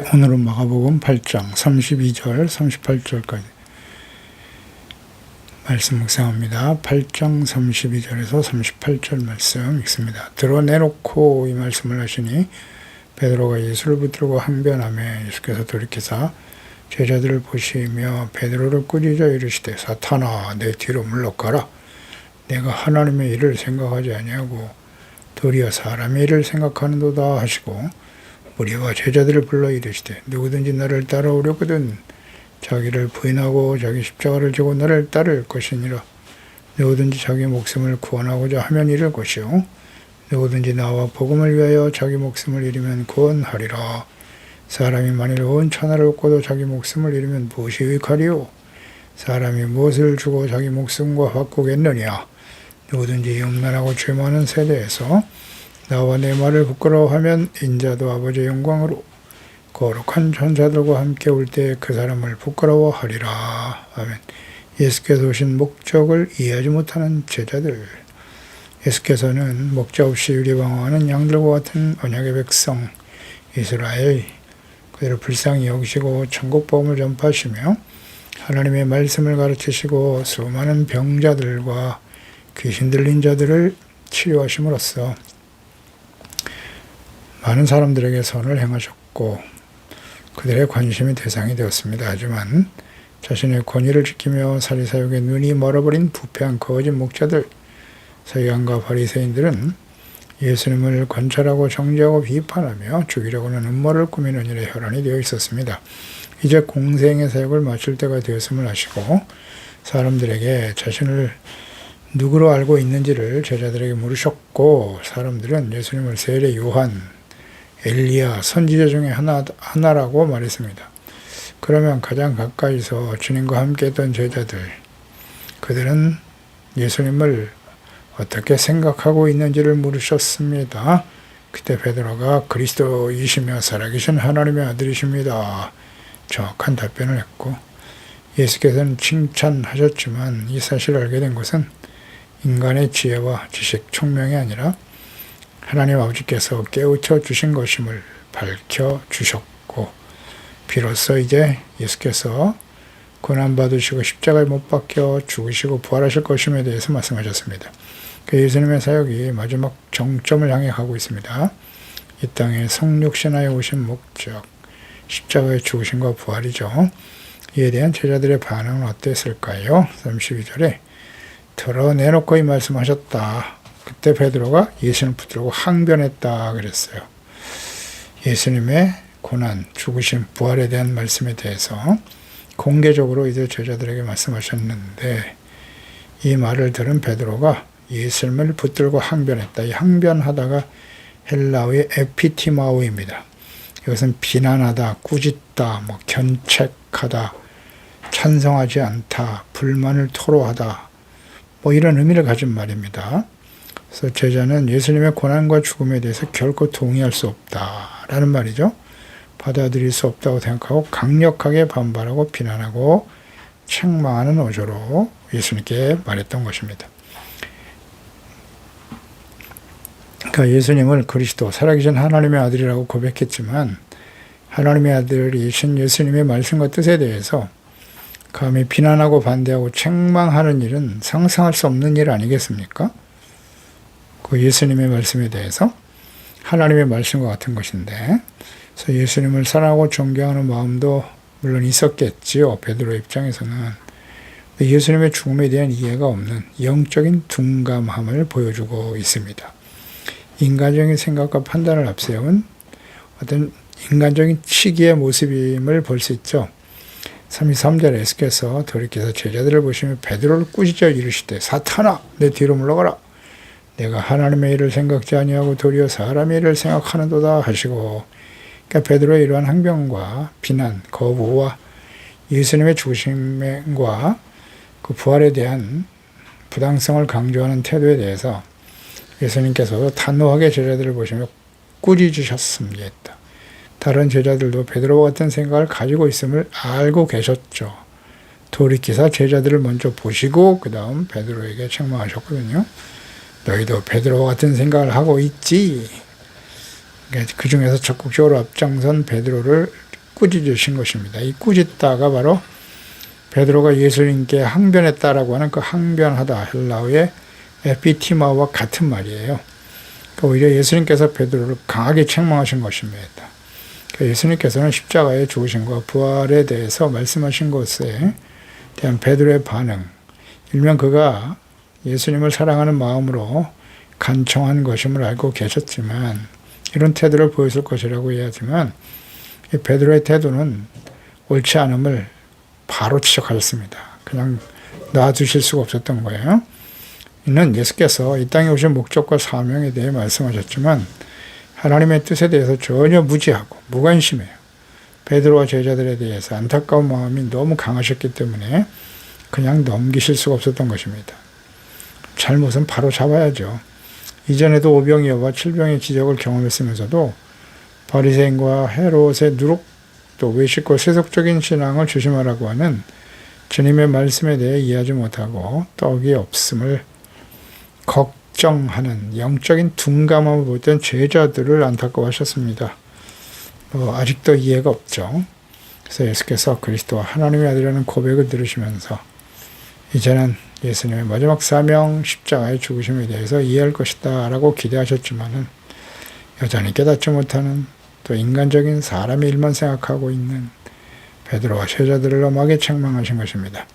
오늘은 마가복음 8장 32절 38절까지 말씀 묵상합니다. 8장 32절에서 38절 말씀 읽습니다. 드러내놓고 이 말씀을 하시니 베드로가 예수를 붙들고 항변하며 예수께서 돌이키사 제자들을 보시며 베드로를 꾸짖어 이르시되 사탄아 내 뒤로 물러가라. 내가 하나님의 일을 생각하지 아니하고 도리어 사람의 일을 생각하는도다 하시고 우리와 제자들을 불러 이르시되 누구든지 나를 따라오려거든 자기를 부인하고 자기 십자가를 지고 나를 따를 것이니라. 누구든지 자기 목숨을 구원하고자 하면 잃을 것이요 누구든지 나와 복음을 위하여 자기 목숨을 잃으면 구원하리라. 사람이 만일 온 천하를 얻고도 자기 목숨을 잃으면 무엇이 유익하리요? 사람이 무엇을 주고 자기 목숨과 바꾸겠느냐? 누구든지 영난하고 죄 많은 세대에서 나와 내 말을 부끄러워하면 인자도 아버지의 영광으로 거룩한 천사들과 함께 올 때 그 사람을 부끄러워하리라. 아멘. 예수께서 오신 목적을 이해하지 못하는 제자들. 예수께서는 목자 없이 유리방황하는 양들과 같은 언약의 백성 이스라엘 그들을 불쌍히 여기시고 천국 복음을 전파하시며 하나님의 말씀을 가르치시고 수많은 병자들과 귀신 들린 자들을 치료하심으로써 많은 사람들에게 선을 행하셨고 그들의 관심의 대상이 되었습니다. 하지만 자신의 권위를 지키며 사리사욕에 눈이 멀어버린 부패한 거짓 목자들, 서기관과 바리새인들은 예수님을 관찰하고 정죄하고 비판하며 죽이려고 하는 음모를 꾸미는 일에 혈안이 되어 있었습니다. 이제 공생의 사역을 마칠 때가 되었음을 아시고 사람들에게 자신을 누구로 알고 있는지를 제자들에게 물으셨고 사람들은 예수님을 세례 요한, 엘리야, 선지자 중에 하나라고 말했습니다. 그러면 가장 가까이서 주님과 함께 했던 제자들, 그들은 예수님을 어떻게 생각하고 있는지를 물으셨습니다. 그때 베드로가 그리스도이시며 살아계신 하나님의 아들이십니다. 정확한 답변을 했고 예수께서는 칭찬하셨지만 이 사실을 알게 된 것은 인간의 지혜와 지식, 총명이 아니라 하나님 아버지께서 깨우쳐 주신 것임을 밝혀주셨고 비로소 이제 예수께서 고난받으시고 십자가에 못 박혀 죽으시고 부활하실 것임에 대해서 말씀하셨습니다. 그 예수님의 사역이 마지막 정점을 향해 가고 있습니다. 이 땅에 성육신하에 오신 목적, 십자가의 죽으심과 부활이죠. 이에 대한 제자들의 반응은 어땠을까요? 32절에 드러내놓고 이 말씀하셨다. 그때 베드로가 예수님을 붙들고 항변했다 그랬어요. 예수님의 고난, 죽으심, 부활에 대한 말씀에 대해서 공개적으로 이제 제자들에게 말씀하셨는데 이 말을 들은 베드로가 예수님을 붙들고 항변했다. 이 항변하다가 헬라어의 에피티마오입니다. 이것은 비난하다, 꾸짖다, 견책하다, 찬성하지 않다, 불만을 토로하다 이런 의미를 가진 말입니다. 그래서 제자는 예수님의 고난과 죽음에 대해서 결코 동의할 수 없다라는 말이죠. 받아들일 수 없다고 생각하고 강력하게 반발하고 비난하고 책망하는 어조로 예수님께 말했던 것입니다. 그러니까 예수님을 그리스도, 살아계신 하나님의 아들이라고 고백했지만 하나님의 아들이신 예수님의 말씀과 뜻에 대해서 감히 비난하고 반대하고 책망하는 일은 상상할 수 없는 일 아니겠습니까? 그 예수님의 말씀에 대해서 하나님의 말씀과 같은 것인데 그래서 예수님을 사랑하고 존경하는 마음도 물론 있었겠지요. 베드로 입장에서는. 예수님의 죽음에 대한 이해가 없는 영적인 둔감함을 보여주고 있습니다. 인간적인 생각과 판단을 앞세운 어떤 인간적인 치기의 모습임을 볼 수 있죠. 33절에 예수께서 돌이켜서 제자들을 보시며 베드로를 꾸짖어 이르시되 사탄아 내 뒤로 물러가라. 내가 하나님의 일을 생각지 아니하고 도리어 사람의 일을 생각하는도다 하시고 그러니까 베드로의 이러한 항변과 비난, 거부와 예수님의 죽으심과 그 부활에 대한 부당성을 강조하는 태도에 대해서 예수님께서도 단호하게 제자들을 보시며 꾸짖으셨습니다. 다른 제자들도 베드로와 같은 생각을 가지고 있음을 알고 계셨죠. 돌이키사 제자들을 먼저 보시고 그 다음 베드로에게 책망하셨거든요. 너희도 베드로와 같은 생각을 하고 있지. 그 중에서 적극적으로 앞장선 베드로를 꾸짖으신 것입니다. 이 꾸짖다가 바로 베드로가 예수님께 항변했다라고 하는 그 항변하다, 헬라어의 에피티마와 같은 말이에요. 그러니까 오히려 예수님께서 베드로를 강하게 책망하신 것입니다. 그러니까 예수님께서는 십자가의 죽으심과 부활에 대해서 말씀하신 것에 대한 베드로의 반응, 일명 그가 예수님을 사랑하는 마음으로 간청한 것임을 알고 계셨지만, 이런 태도를 보였을 것이라고 해야지만, 이 베드로의 태도는 옳지 않음을 바로 지적하셨습니다. 그냥 놔두실 수가 없었던 거예요. 이는 예수께서 이 땅에 오신 목적과 사명에 대해 말씀하셨지만 하나님의 뜻에 대해서 전혀 무지하고 무관심해요. 베드로와 제자들에 대해서 안타까운 마음이 너무 강하셨기 때문에 그냥 넘기실 수가 없었던 것입니다. 잘못은 바로 잡아야죠. 이전에도 오병이어와 칠병의 기적을 경험했으면서도 바리새인과 헤롯의 누룩, 또 외식과 세속적인 신앙을 조심하라고 하는 주님의 말씀에 대해 이해하지 못하고 떡이 없음을 걱정하는 영적인 둔감함을 보였던 제자들을 안타까워하셨습니다. 아직도 이해가 없죠. 그래서 예수께서 그리스도와 하나님의 아들이라는 고백을 들으시면서 이제는 예수님의 마지막 사명 십자가의 죽으심에 대해서 이해할 것이다 라고 기대하셨지만은 여전히 깨닫지 못하는, 또 인간적인 사람의 일만 생각하고 있는 베드로와 제자들을 엄하게 책망하신 것입니다.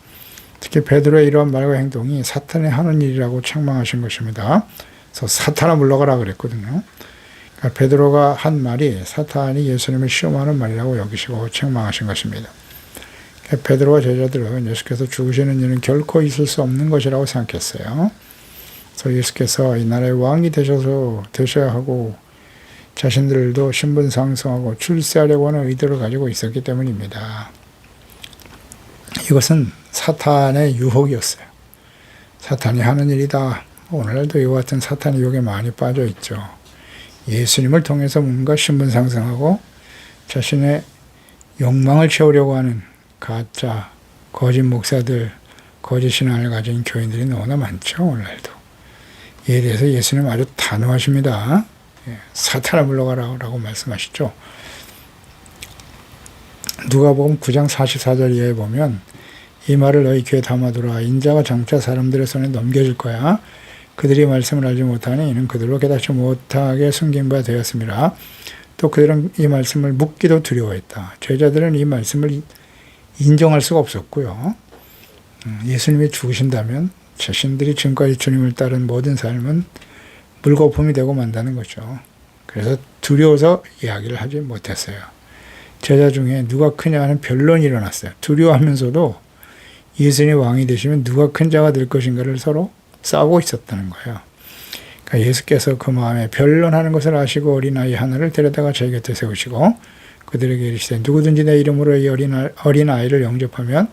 특히 베드로의 이러한 말과 행동이 사탄이 하는 일이라고 책망하신 것입니다. 그래서 사탄아 물러가라 그랬거든요. 그러니까 베드로가 한 말이 사탄이 예수님을 시험하는 말이라고 여기시고 책망하신 것입니다. 그러니까 베드로와 제자들은 예수께서 죽으시는 일은 결코 있을 수 없는 것이라고 생각했어요. 그래서 예수께서 이 나라의 왕이 되셔야 하고 자신들도 신분 상승하고 출세하려고 하는 의도를 가지고 있었기 때문입니다. 이것은 사탄의 유혹이었어요. 사탄이 하는 일이다. 오늘날도 이와 같은 사탄의 유혹에 많이 빠져 있죠. 예수님을 통해서 뭔가 신분 상승하고 자신의 욕망을 채우려고 하는 가짜, 거짓 목사들, 거짓 신앙을 가진 교인들이 너무나 많죠. 오늘날도. 이에 대해서 예수님 아주 단호하십니다. 사탄아 물러가라 라고 말씀하시죠. 누가복음 9장 44절 이하에 보면 이 말을 너희 귀에 담아두라. 인자가 장차 사람들의 손에 넘겨질 거야. 그들이 말씀을 알지 못하니 이는 그들로 깨닫지 못하게 숨긴 바 되었습니다. 또 그들은 이 말씀을 묻기도 두려워했다. 제자들은 이 말씀을 인정할 수가 없었고요. 예수님이 죽으신다면 자신들이 지금까지 주님을 따른 모든 삶은 물거품이 되고 만다는 거죠. 그래서 두려워서 이야기를 하지 못했어요. 제자 중에 누가 크냐 하는 변론이 일어났어요. 두려워하면서도 예수님이 왕이 되시면 누가 큰 자가 될 것인가를 서로 싸우고 있었다는 거예요. 그러니까 예수께서 그 마음에 변론하는 것을 아시고 어린아이 하나를 데려다가 자기 곁에 세우시고 그들에게 이르시되 누구든지 내 이름으로 이 어린아이를 영접하면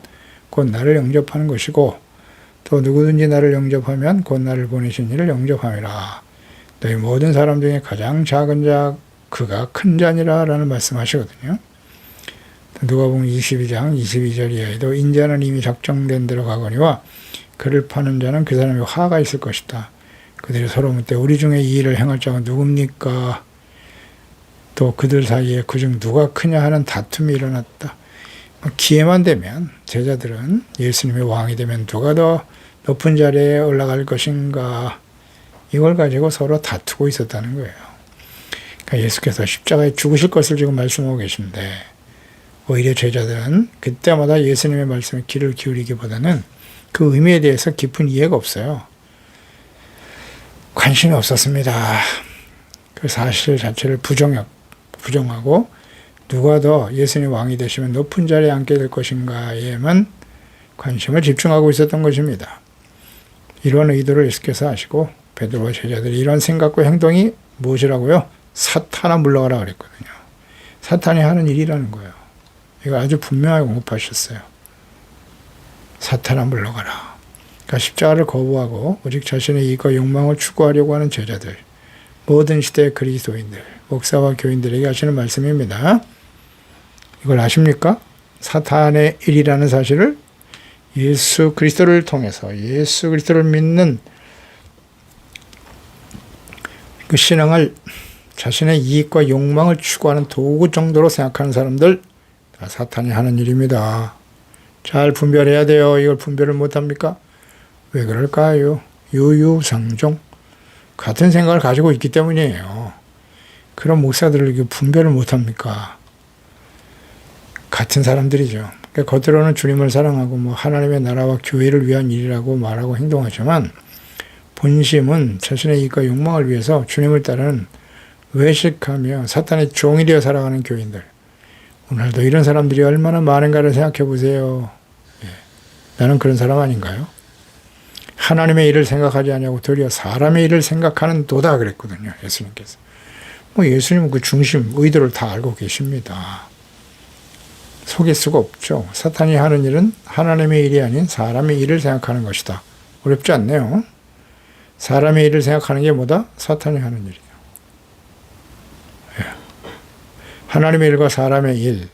곧 나를 영접하는 것이고 또 누구든지 나를 영접하면 곧 나를 보내신 이를 영접함이라. 너희 모든 사람 중에 가장 작은 자 그가 큰 자니라 라는 말씀하시거든요. 누가복음 22장 22절 이하에도 인자는 이미 작정된 대로 가거니와 그를 파는 자는 그 사람의 화가 있을 것이다. 그들이 서로 묻되 우리 중에 이 일을 행할 자가 누굽니까? 또 그들 사이에 그중 누가 크냐 하는 다툼이 일어났다. 기회만 되면 제자들은 예수님의 왕이 되면 누가 더 높은 자리에 올라갈 것인가, 이걸 가지고 서로 다투고 있었다는 거예요. 그러니까 예수께서 십자가에 죽으실 것을 지금 말씀하고 계신데 오히려 제자들은 그때마다 예수님의 말씀에 귀를 기울이기보다는 그 의미에 대해서 깊은 이해가 없어요. 관심이 없었습니다. 그 사실 자체를 부정하고 누가 더 예수님 왕이 되시면 높은 자리에 앉게 될 것인가에만 관심을 집중하고 있었던 것입니다. 이런 의도를 예수께서 아시고 베드로와 제자들이 이런 생각과 행동이 무엇이라고요? 사탄아 물러가라 그랬거든요. 사탄이 하는 일이라는 거예요. 이거 아주 분명하게 공급하셨어요. 사탄아 물러가라. 그러니까 십자가를 거부하고 오직 자신의 이익과 욕망을 추구하려고 하는 제자들, 모든 시대의 그리스도인들, 목사와 교인들에게 하시는 말씀입니다. 이걸 아십니까? 사탄의 일이라는 사실을 예수 그리스도를 통해서 예수 그리스도를 믿는 그 신앙을 자신의 이익과 욕망을 추구하는 도구 정도로 생각하는 사람들, 사탄이 하는 일입니다. 잘 분별해야 돼요. 이걸 분별을 못합니까? 왜 그럴까요? 유유상종. 같은 생각을 가지고 있기 때문이에요. 그런 목사들을 이렇게 분별을 못합니까? 같은 사람들이죠. 그러니까 겉으로는 주님을 사랑하고 뭐 하나님의 나라와 교회를 위한 일이라고 말하고 행동하지만 본심은 자신의 이익과 욕망을 위해서 주님을 따르는 외식하며 사탄의 종이 되어 살아가는 교인들. 오늘도 이런 사람들이 얼마나 많은가를 생각해 보세요. 나는 그런 사람 아닌가요? 하나님의 일을 생각하지 않냐고 도리어 사람의 일을 생각하는 도다 그랬거든요. 예수님께서. 뭐 예수님은 그 중심, 의도를 다 알고 계십니다. 속일 수가 없죠. 사탄이 하는 일은 하나님의 일이 아닌 사람의 일을 생각하는 것이다. 어렵지 않네요. 사람의 일을 생각하는 게 뭐다? 사탄이 하는 일이에요. 하나님의 일과 사람의 일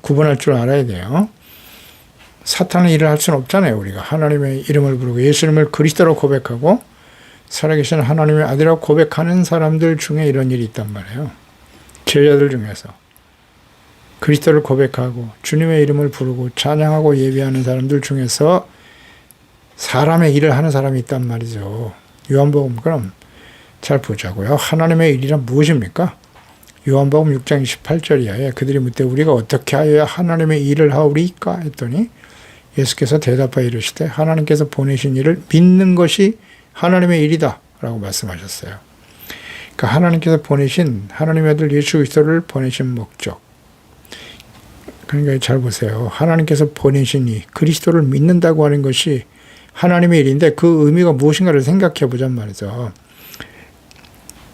구분할 줄 알아야 돼요. 사탄의 일을 할 수는 없잖아요. 우리가 하나님의 이름을 부르고 예수님을 그리스도로 고백하고 살아계신 하나님의 아들이라고 고백하는 사람들 중에 이런 일이 있단 말이에요. 제자들 중에서 그리스도를 고백하고 주님의 이름을 부르고 찬양하고 예배하는 사람들 중에서 사람의 일을 하는 사람이 있단 말이죠. 요한복음 그럼 잘 보자고요. 하나님의 일이란 무엇입니까? 요한복음 6장 28절 이하에 그들이 묻되 우리가 어떻게 하여야 하나님의 일을 하오리까 했더니 예수께서 대답하여 이르시되 하나님께서 보내신 일을 믿는 것이 하나님의 일이다 라고 말씀하셨어요. 그러니까 하나님께서 보내신 하나님의 아들 예수 그리스도를 보내신 목적. 그러니까 잘 보세요. 하나님께서 보내신 이 그리스도를 믿는다고 하는 것이 하나님의 일인데 그 의미가 무엇인가를 생각해 보잔 말이죠.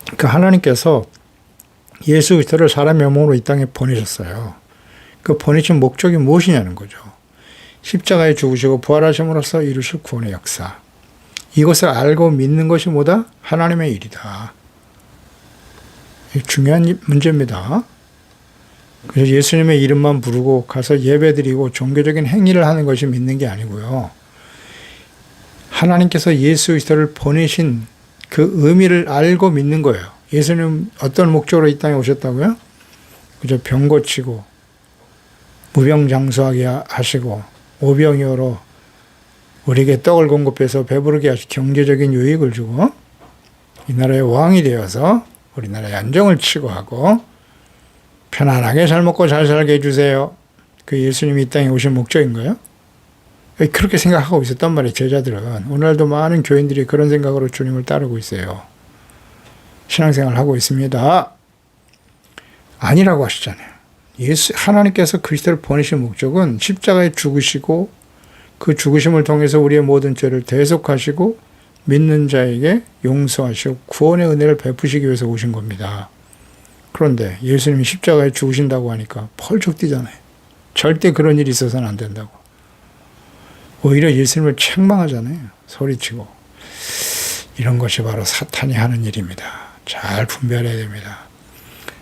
그러니까 하나님께서 예수 그리스도를 사람의 몸으로 이 땅에 보내셨어요. 그 보내신 목적이 무엇이냐는 거죠. 십자가에 죽으시고 부활하심으로써 이루실 구원의 역사. 이것을 알고 믿는 것이 뭐다? 하나님의 일이다. 중요한 문제입니다. 그래서 예수님의 이름만 부르고 가서 예배드리고 종교적인 행위를 하는 것이 믿는 게 아니고요. 하나님께서 예수 그리스도를 보내신 그 의미를 알고 믿는 거예요. 예수님 어떤 목적으로 이 땅에 오셨다고요? 그저 병 고치고 무병장수하게 하시고 오병이어로 우리에게 떡을 공급해서 배부르게 하시 경제적인 유익을 주고 이 나라의 왕이 되어서 우리나라의 안정을 치고하고 편안하게 잘 먹고 잘 살게 해주세요. 그 예수님이 이 땅에 오신 목적인가요? 그렇게 생각하고 있었단 말이에요. 제자들은. 오늘도 많은 교인들이 그런 생각으로 주님을 따르고 있어요. 신앙생활을 하고 있습니다. 아니라고 하시잖아요. 하나님께서 그리스도를 보내신 목적은 십자가에 죽으시고 그 죽으심을 통해서 우리의 모든 죄를 대속하시고 믿는 자에게 용서하시고 구원의 은혜를 베푸시기 위해서 오신 겁니다. 그런데 예수님이 십자가에 죽으신다고 하니까 펄쩍 뛰잖아요. 절대 그런 일이 있어서는 안 된다고. 오히려 예수님을 책망하잖아요. 소리치고. 이런 것이 바로 사탄이 하는 일입니다. 잘 분별해야 됩니다.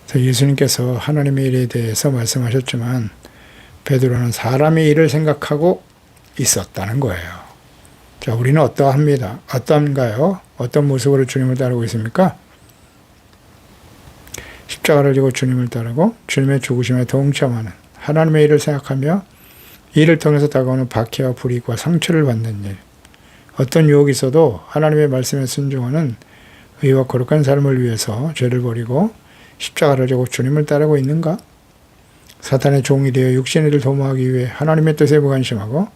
그래서 예수님께서 하나님의 일에 대해서 말씀하셨지만 베드로는 사람의 일을 생각하고 있었다는 거예요. 자, 우리는 어떠합니다? 어떤가요? 어떤 모습으로 주님을 따르고 있습니까? 십자가를 지고 주님을 따르고 주님의 죽으심에 동참하는 하나님의 일을 생각하며 이를 통해서 다가오는 박해와 불이익과 상처를 받는 일. 어떤 유혹이 있어도 하나님의 말씀에 순종하는 의와 거룩한 삶을 위해서 죄를 버리고 십자가를 지고 주님을 따르고 있는가? 사탄의 종이 되어 육신의 일을 도모하기 위해 하나님의 뜻에 무관심하고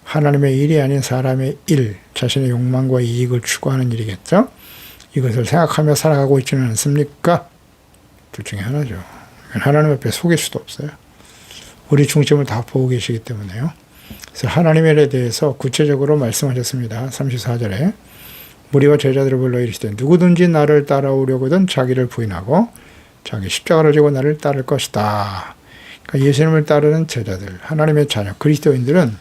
하나님의 일이 아닌 사람의 일, 자신의 욕망과 이익을 추구하는 일이겠죠? 이것을 생각하며 살아가고 있지는 않습니까? 둘 중에 하나죠. 하나님 앞에 속일 수도 없어요. 우리 중심을 다 보고 계시기 때문에요. 그래서 하나님의 일에 대해서 구체적으로 말씀하셨습니다. 34절에 무리와 제자들을 불러 이르시되 누구든지 나를 따라오려거든 자기를 부인하고 자기 십자가를 지고 나를 따를 것이다. 그러니까 예수님을 따르는 제자들, 하나님의 자녀, 그리스도인들은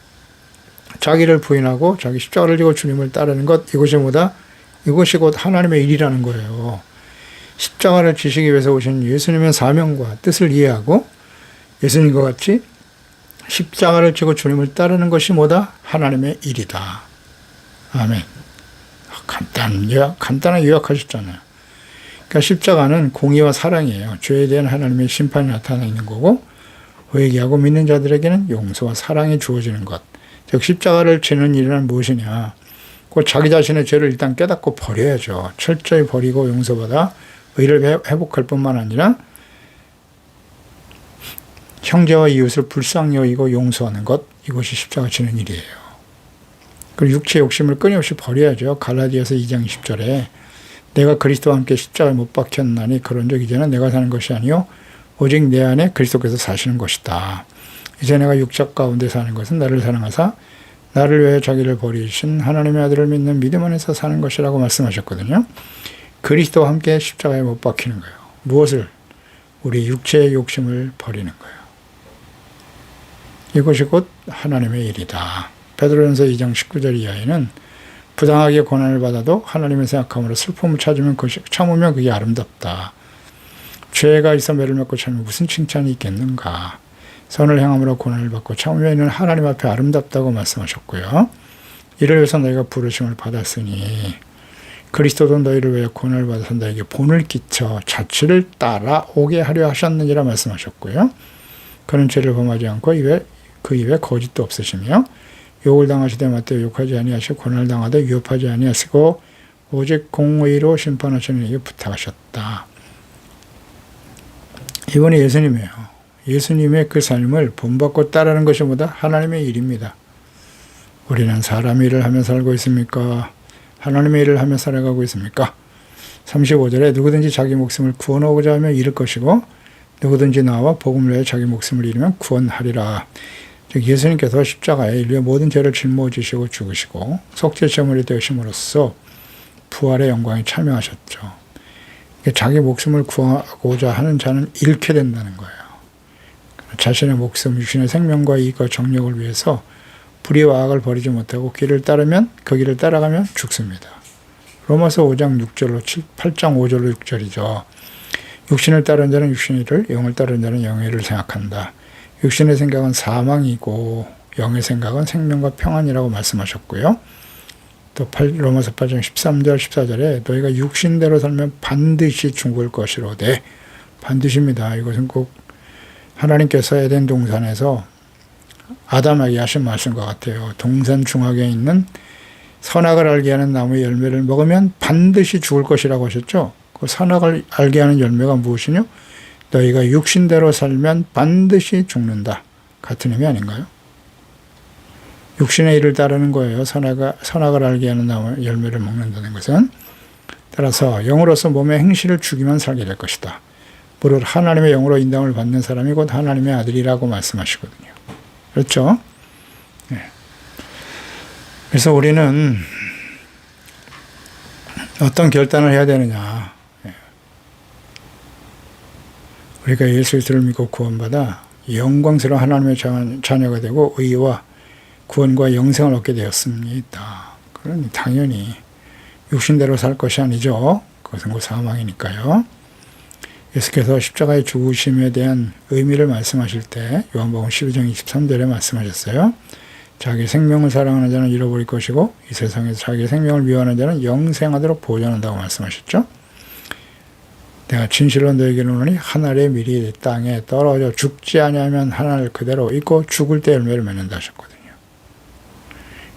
자기를 부인하고 자기 십자가를 지고 주님을 따르는 것, 이것이 뭐다? 이것이 곧 하나님의 일이라는 거예요. 십자가를 지시기 위해서 오신 예수님의 사명과 뜻을 이해하고 예수님과 같이 십자가를 지고 주님을 따르는 것이 뭐다? 하나님의 일이다. 아멘. 간단하게 요약하셨잖아요. 그러니까 십자가는 공의와 사랑이에요. 죄에 대한 하나님의 심판이 나타나 있는 거고 회개하고 믿는 자들에게는 용서와 사랑이 주어지는 것. 즉 십자가를 지는 일은 무엇이냐? 곧 자기 자신의 죄를 일단 깨닫고 버려야죠. 철저히 버리고 용서받아 의를 회복할 뿐만 아니라 형제와 이웃을 불쌍히 여기고 용서하는 것, 이것이 십자가 지는 일이에요. 그리고 육체의 욕심을 끊임없이 버려야죠. 갈라디아서 2장 10절에 내가 그리스도와 함께 십자가에 못 박혔나니 그런즉 이제는 내가 사는 것이 아니요 오직 내 안에 그리스도께서 사시는 것이다. 이제 내가 육적 가운데 사는 것은 나를 사랑하사 나를 위해 자기를 버리신 하나님의 아들을 믿는 믿음 안에서 사는 것이라고 말씀하셨거든요. 그리스도와 함께 십자가에 못 박히는 거예요. 무엇을? 우리 육체의 욕심을 버리는 거예요. 이것이 곧 하나님의 일이다. 베드로전서 2장 19절 이하에는 부당하게 고난을 받아도 하나님의 생각함으로 슬픔을 참으면 그게 아름답다. 죄가 있어 매를 맺고 참으면 무슨 칭찬이 있겠는가. 선을 행함으로 고난을 받고 참으면 이는 하나님 앞에 아름답다고 말씀하셨고요. 이를 위해서 너희가 부르심을 받았으니 그리스도도 너희를 위해 고난을 받아서 너희에게 본을 끼쳐 자취를 따라오게 하려 하셨느니라 말씀하셨고요. 그는 죄를 범하지 않고 그 입에 거짓도 없으시며 욕을 당하시되 맞대 욕하지 아니하시고 고난을 당하되 위협하지 아니하시고 오직 공의로 심판하시는 이에게 부탁하셨다. 이번에 예수님이에요. 예수님의 그 삶을 본받고 따르는 것이 보다 하나님의 일입니다. 우리는 사람의 일을 하며 살고 있습니까? 하나님의 일을 하며 살아가고 있습니까? 35절에 누구든지 자기 목숨을 구원하고자 하며 잃을 것이고 누구든지 나와 복음을 위해 자기 목숨을 잃으면 구원하리라. 즉 예수님께서 십자가에 인류의 모든 죄를 짊어지시고 죽으시고 속죄제물이 되심으로써 부활의 영광에 참여하셨죠. 자기 목숨을 구하고자 하는 자는 잃게 된다는 거예요. 자신의 목숨, 육신의 생명과 이익과 정력을 위해서 불의와 악을 버리지 못하고 길을 따르면 그 길을 따라가면 죽습니다. 로마서 5장 6절로 8장 5절로 6절이죠. 육신을 따르는 자는 육신의 일을, 영을 따르는 자는 영의 일을 생각한다. 육신의 생각은 사망이고 영의 생각은 생명과 평안이라고 말씀하셨고요. 또 로마서 8장 13절 14절에 너희가 육신대로 살면 반드시 죽을 것이로되 반드시입니다. 이것은 꼭 하나님께서 에덴 동산에서 아담에게 하신 말씀과 같아요. 동산 중앙에 있는 선악을 알게 하는 나무의 열매를 먹으면 반드시 죽을 것이라고 하셨죠. 그 선악을 알게 하는 열매가 무엇이뇨? 너희가 육신대로 살면 반드시 죽는다. 같은 의미 아닌가요? 육신의 일을 따르는 거예요. 선악을 알게 하는 나무 열매를 먹는다는 것은. 따라서 영으로서 몸의 행실을 죽이면 살게 될 것이다. 무릇 하나님의 영으로 인당을 받는 사람이 곧 하나님의 아들이라고 말씀하시거든요. 그렇죠? 네. 그래서 우리는 어떤 결단을 해야 되느냐. 우리가 예수 그리스도를 믿고 구원받아 영광스러운 하나님의 자녀가 되고 의와 구원과 영생을 얻게 되었습니다. 그러니 당연히 육신대로 살 것이 아니죠. 그것은 곧 사망이니까요. 예수께서 십자가의 죽으심에 대한 의미를 말씀하실 때 요한복음 12장 23절에 말씀하셨어요. 자기 생명을 사랑하는 자는 잃어버릴 것이고 이 세상에서 자기 생명을 미워하는 자는 영생하도록 보존한다고 말씀하셨죠. 내가 진실로 너에게 이르노니 한 알의 밀이 땅에 떨어져 죽지 아니하면 한 알 그대로 있고 죽을 때 열매를 맺는다 하셨거든요.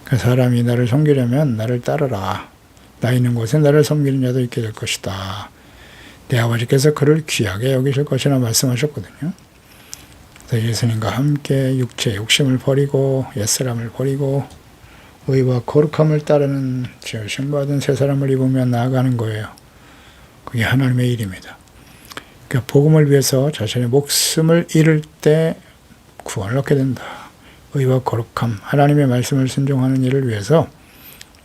그 사람이 나를 섬기려면 나를 따르라. 나 있는 곳에 나를 섬기는 자도 있게 될 것이다. 내 아버지께서 그를 귀하게 여기실 것이라 말씀하셨거든요. 그래서 예수님과 함께 육체의 욕심을 버리고 옛사람을 버리고 의와 거룩함을 따르는 지으심 받은 새 사람을 입으며 나아가는 거예요. 그게 하나님의 일입니다. 그러니까 복음을 위해서 자신의 목숨을 잃을 때 구원을 얻게 된다. 의와 거룩함, 하나님의 말씀을 순종하는 일을 위해서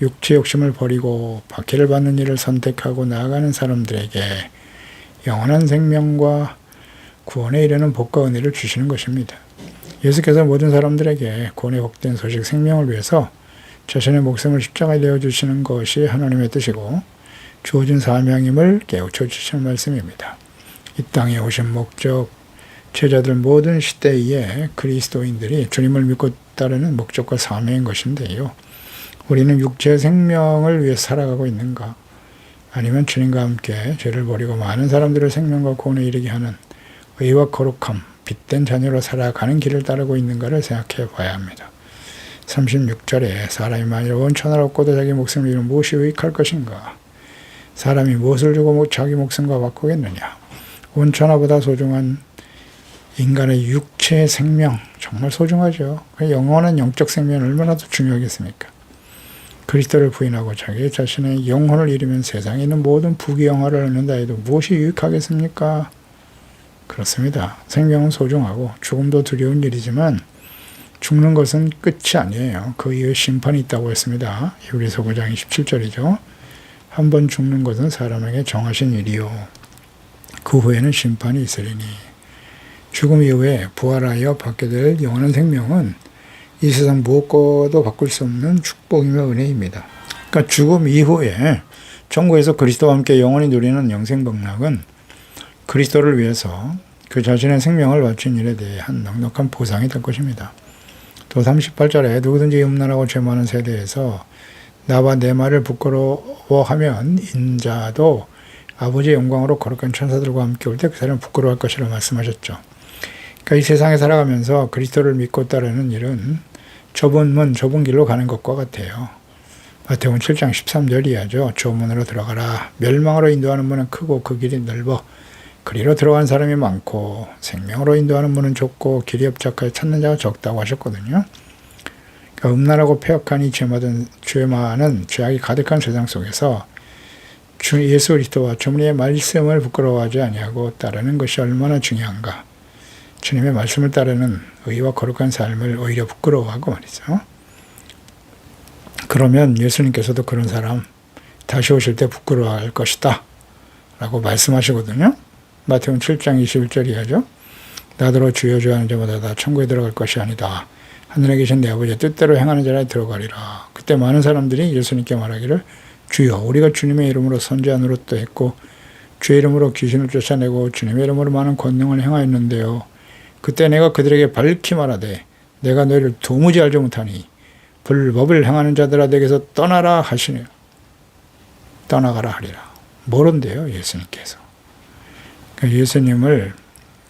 육체 욕심을 버리고 박해를 받는 일을 선택하고 나아가는 사람들에게 영원한 생명과 구원에 이르는 복과 은혜를 주시는 것입니다. 예수께서 모든 사람들에게 구원의 복된 소식 생명을 위해서 자신의 목숨을 십자가에 내어주시는 것이 하나님의 뜻이고 주어진 사명임을 깨우쳐 주시는 말씀입니다. 이 땅에 오신 목적, 제자들 모든 시대에 그리스도인들이 주님을 믿고 따르는 목적과 사명인 것인데요. 우리는 육체의 생명을 위해 살아가고 있는가? 아니면 주님과 함께 죄를 버리고 많은 사람들을 생명과 구원에 이르게 하는 의와 거룩함, 빛된 자녀로 살아가는 길을 따르고 있는가를 생각해 봐야 합니다. 36절에 사람이 만일 온 천하를 얻고도 자기 목숨을 잃으면 무엇이 유익할 것인가? 사람이 무엇을 주고 자기 목숨과 바꾸겠느냐? 온 천하보다 소중한 인간의 육체의 생명, 정말 소중하죠. 영원한 영적 생명은 얼마나 더 중요하겠습니까? 그리스도를 부인하고 자기 자신의 영혼을 잃으면 세상에 있는 모든 부귀영화를 얻는다 해도 무엇이 유익하겠습니까? 그렇습니다. 생명은 소중하고 죽음도 두려운 일이지만 죽는 것은 끝이 아니에요. 그 이후에 심판이 있다고 했습니다. 히브리서 9장 27절이죠. 한 번 죽는 것은 사람에게 정하신 일이요. 그 후에는 심판이 있으리니 죽음 이후에 부활하여 받게 될 영원한 생명은 이 세상 무엇과도 바꿀 수 없는 축복이며 은혜입니다. 그러니까 죽음 이후에 천국에서 그리스도와 함께 영원히 누리는 영생복락은 그리스도를 위해서 그 자신의 생명을 바친 일에 대한 넉넉한 보상이 될 것입니다. 또 38절에 누구든지 음란하고 죄 많은 세대에서 나와 내 말을 부끄러워하면 인자도 아버지의 영광으로 거룩한 천사들과 함께 올 때 그 사람은 부끄러워할 것이라고 말씀하셨죠. 그러니까 이 세상에 살아가면서 그리스도를 믿고 따르는 일은 좁은 문, 좁은 길로 가는 것과 같아요. 마태복음 7장 13절 이하죠. 좁은 문으로 들어가라. 멸망으로 인도하는 문은 크고 그 길이 넓어 그리로 들어간 사람이 많고 생명으로 인도하는 문은 좁고 길이 협착하여 찾는 자가 적다고 하셨거든요. 그러니까 음란하고 폐역한 이 죄 많은 죄악이 가득한 세상 속에서 주 예수 그리스도와 주님의 말씀을 부끄러워하지 아니하고 따르는 것이 얼마나 중요한가. 주님의 말씀을 따르는 의와 거룩한 삶을 오히려 부끄러워하고 말이죠. 그러면 예수님께서도 그런 사람 다시 오실 때 부끄러워할 것이다 라고 말씀하시거든요. 마태복음 7장 21절 이하죠. 나더러 주여 주여 하는 자마다 다 천국에 들어갈 것이 아니다. 하늘에 계신 내 아버지의 뜻대로 행하는 자라 들어가리라. 그때 많은 사람들이 예수님께 말하기를 주여 우리가 주님의 이름으로 선지자 노릇도 했고 주의 이름으로 귀신을 쫓아내고 주님의 이름으로 많은 권능을 행하였는데요. 그때 내가 그들에게 밝히 말하되 내가 너희를 도무지 알지 못하니 불법을 행하는 자들아 내게서 떠나라 하시네요. 떠나가라 하리라. 모른대요 예수님께서. 그러니까 예수님을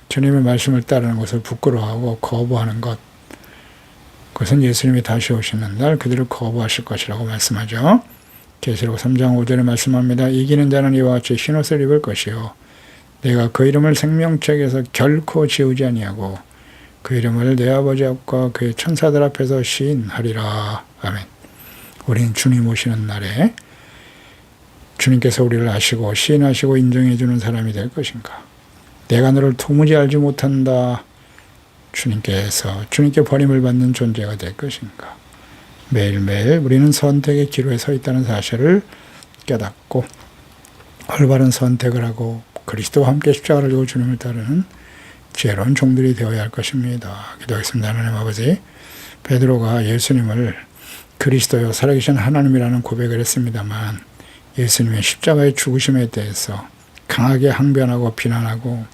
주님의 말씀을 따르는 것을 부끄러워하고 거부하는 것, 그것은 예수님이 다시 오시는 날 그들을 거부하실 것이라고 말씀하죠. 계시록 3장 5절에 말씀합니다. 이기는 자는 이와 같이 흰옷을 입을 것이요 내가 그 이름을 생명책에서 결코 지우지 아니하고 그 이름을 내 아버지 앞과 그의 천사들 앞에서 시인하리라. 아멘. 우리는 주님 오시는 날에 주님께서 우리를 아시고 시인하시고 인정해 주는 사람이 될 것인가. 내가 너를 도무지 알지 못한다. 주님께 버림을 받는 존재가 될 것인가. 매일매일 우리는 선택의 기로에 서 있다는 사실을 깨닫고 올바른 선택을 하고 그리스도와 함께 십자가를 지고 주님을 따르는 지혜로운 종들이 되어야 할 것입니다. 기도하겠습니다. 하나님 아버지, 베드로가 예수님을 그리스도요 살아계신 하나님이라는 고백을 했습니다만 예수님의 십자가의 죽으심에 대해서 강하게 항변하고 비난하고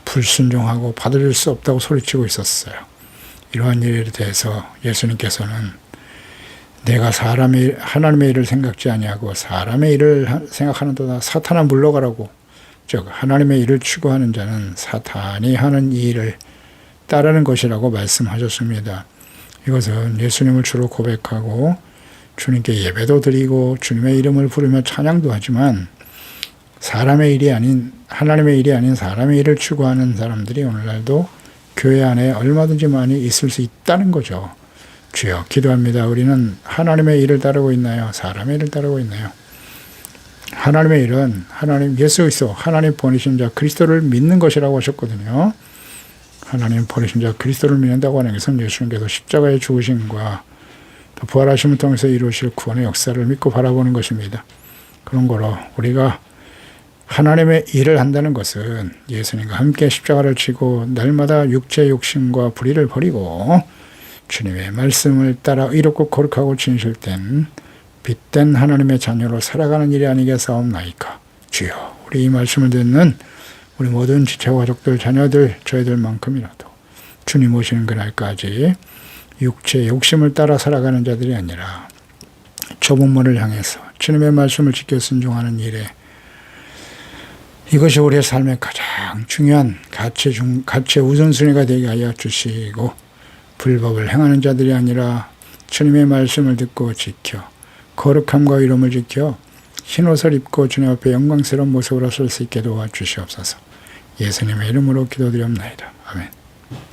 불순종하고 받아들일 수 없다고 소리치고 있었어요. 이러한 일에 대해서 예수님께서는 내가 하나님의 일을 생각지 아니하고 사람의 일을 생각하는도다 사탄아 물러가라고, 즉 하나님의 일을 추구하는 자는 사탄이 하는 이 일을 따르는 것이라고 말씀하셨습니다. 이것은 예수님을 주로 고백하고 주님께 예배도 드리고 주님의 이름을 부르며 찬양도 하지만 사람의 일이 아닌 하나님의 일이 아닌 사람의 일을 추구하는 사람들이 오늘날도 교회 안에 얼마든지 많이 있을 수 있다는 거죠. 주여 기도합니다. 우리는 하나님의 일을 따르고 있나요? 사람의 일을 따르고 있나요? 하나님의 일은 하나님 예수 그리스도 하나님 보내신 자 그리스도를 믿는 것이라고 하셨거든요. 하나님 보내신 자 그리스도를 믿는다고 하는 것은 예수님께서 십자가의 죽으심과 또 부활하심을 통해서 이루실 구원의 역사를 믿고 바라보는 것입니다. 그런 거로 우리가 하나님의 일을 한다는 것은 예수님과 함께 십자가를 지고 날마다 육체의 욕심과 불의를 버리고 주님의 말씀을 따라 이롭고 거룩하고 진실된 빛된 하나님의 자녀로 살아가는 일이 아니겠사옵나이까. 주여 우리 이 말씀을 듣는 우리 모든 지체와 가족들 자녀들 저희들만큼이라도 주님 오시는 그날까지 육체의 욕심을 따라 살아가는 자들이 아니라 좁은 문을 향해서 주님의 말씀을 지켜 순종하는 일에 이것이 우리의 삶의 가장 중요한 가치의 우선순위가 되게 하여 주시고, 불법을 행하는 자들이 아니라 주님의 말씀을 듣고 지켜 거룩함과 이름을 지켜 흰옷을 입고 주님 앞에 영광스러운 모습으로 설 수 있게 도와주시옵소서. 예수님의 이름으로 기도드립니다. 아멘.